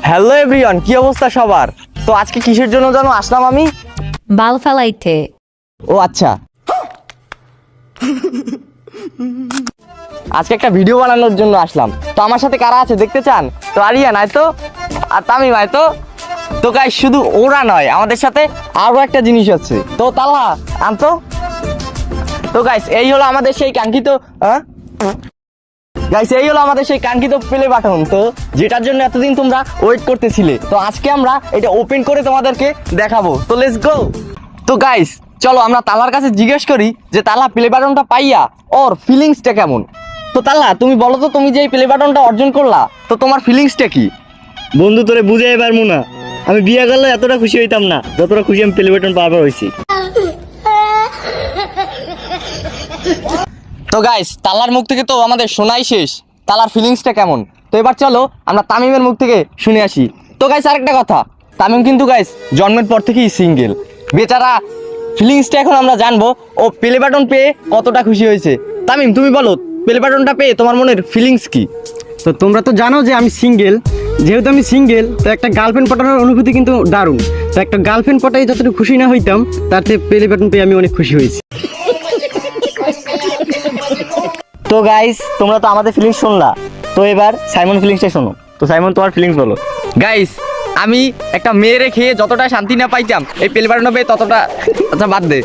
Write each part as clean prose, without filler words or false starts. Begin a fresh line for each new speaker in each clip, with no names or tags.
Hello everyone, কি অবস্থা সবার? তো আজকে কিসের জন্য যেন আসলাম আমি?
বাল ফেলাইতে।
ও আচ্ছা, আজকে একটা ভিডিও বানানোর জন্য আসলাম। তো আমার সাথে কারা আছে দেখতে চান? তো আরিয়ান আয় তো, আর তামিম আয় তো। তো গাইস শুধু ওরা নয়, আমাদের সাথে আরো একটা জিনিস আছে। তো তালহা আনতো। তো গাইস এই হলো আমাদের সেই কাঙ্ক্ষিত প্লে বাটন, তো যেটার জন্য এতদিন তোমরা ওয়েট করতেছিলে। তো আজকে আমরা এটা ওপেন করে তোমাদেরকে দেখাবো। তো লেটস গো। তো গাইস চলো আমরা তালার কাছে জিজ্ঞেস করি যে তালা প্লে বাটনটা পাইয়া ওর ফিলিংসটা কেমন। তো তালা তুমি বলো তো, তুমি যে এই প্লে বাটনটা অর্জন করলা, তো তোমার ফিলিংসটা কি?
বন্ধু তোরে বুঝাই পারবো না, আমি বিয়ে করলে এতটা খুশি হইতাম না যতটা খুশি আমি প্লে বাটন পাওয়ার হয়েছি।
তো গাইস তালার মুখ থেকে তো আমাদের শোনাই শেষ, তালার ফিলিংসটা কেমন। তো এবার চলো আমরা তামিমের মুখ থেকে শুনে আসি। তো গাইস আরেকটা কথা, তামিম কিন্তু গাইস জন্মের পর থেকেই সিঙ্গেল, বেচারা ফিলিংসটা এখন আমরা জানবো ও প্লে বাটন পেয়ে কতটা খুশি হয়েছে। তামিম তুমি বলো, প্লে বাটনটা পেয়ে তোমার মনের ফিলিংস কি?
তো তোমরা তো জানো যে আমি সিঙ্গেল, যেহেতু আমি সিঙ্গেল তো একটা গার্লফ্রেন্ড পটানোর অনুভূতি কিন্তু দারুণ। তো একটা গার্লফ্রেন্ড পটাই যতটুকু খুশি না হইতাম, তার থেকে প্লে বাটন পেয়ে আমি অনেক খুশি হয়েছি।
তো গাইস তোমরা তো আমাদের ফিলিংস শুনলা, তো এবার সাইমন ফিলিংসটা শোনো। তো সাইমন তোমার ফিলিংস বলো। গাইস আমি একটা মেয়েরে খেয়ে যতটা শান্তি না পাইতাম এই প্লে বাটনটা পেয়ে ততটা, আচ্ছা বাদ দে।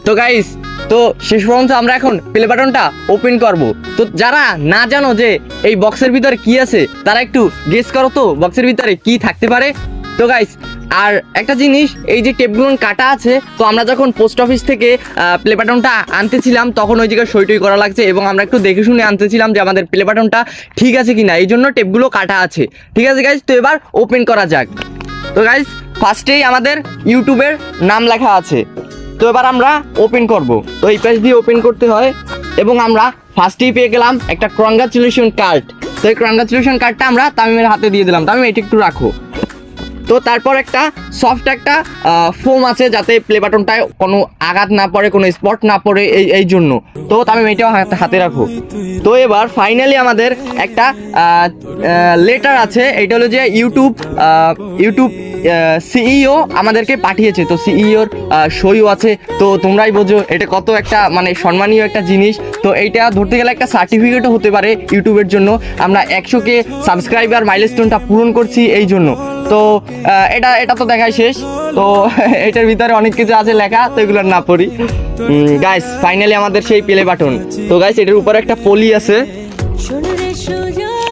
তো গাইস তো শেষ পর্যন্ত আমরা এখন প্লে বাটনটা ওপেন করব। তো যারা না জানো যে এই বক্সের ভিতরে কি আছে, তারা একটু গেস করো তো বক্সের ভিতরে কি থাকতে পারে। তো গাইস আর একটা জিনিস, এই যে টেপগুলো কাটা আছে, তো আমরা যখন পোস্ট অফিস থেকে প্লে বাটনটা আনতেছিলাম তখন ওই জায়গায় সই টই করা লাগছে, এবং আমরা একটু দেখে শুনে আনতেছিলাম যে আমাদের প্লে বাটনটা ঠিক আছে কিনা, এই জন্য টেপগুলো কাটা আছে। ঠিক আছে গাইস, তো এবার ওপেন করা যাক। তো গাইস ফার্স্টেই আমাদের ইউটিউবের নাম লেখা আছে, তো এবার আমরা ওপেন করব। তো এই পেজ দিয়ে ওপেন করতে হয়, এবং আমরা ফার্স্টেই পেয়ে গেলাম একটা কংগ্রাচুলেশন কার্ড। তো এই কংগ্রাচুলেশন কার্ডটা আমরা তামিমের হাতে দিয়ে দিলাম। তামিম এটা একটু রাখো। তো তারপর একটা সফট একটা ফোম আছে, যাতে প্লে বাটনটায় কোনো আঘাত না পড়ে, কোনো স্পট না পড়ে, এই জন্য। তো তামিম এটাও হাতে রাখো। তো এবার ফাইনালি আমাদের একটা লেটার আছে, এটা হলো যে ইউটিউব সিইও আমাদেরকে পাঠিয়েছে। তো সিইওর সইও আছে। তো তোমরাই বোঝো এটা কত একটা মানে সম্মানীয় একটা জিনিস। তো এইটা ধরতে গেলে একটা সার্টিফিকেটও হতে পারে ইউটিউবের জন্য। আমরা 100K সাবস্ক্রাইবার মাইলস্টোনটা পূরণ করছি এই জন্য। তো এটা তো দেখাই শেষ। তো এটার ভিতরে অনেক কিছু আছে লেখা, তো এগুলো না পড়ি। গাইস ফাইনালি আমাদের সেই প্লে বাটন। তো গাইস এটার উপরে একটা পলি আছে,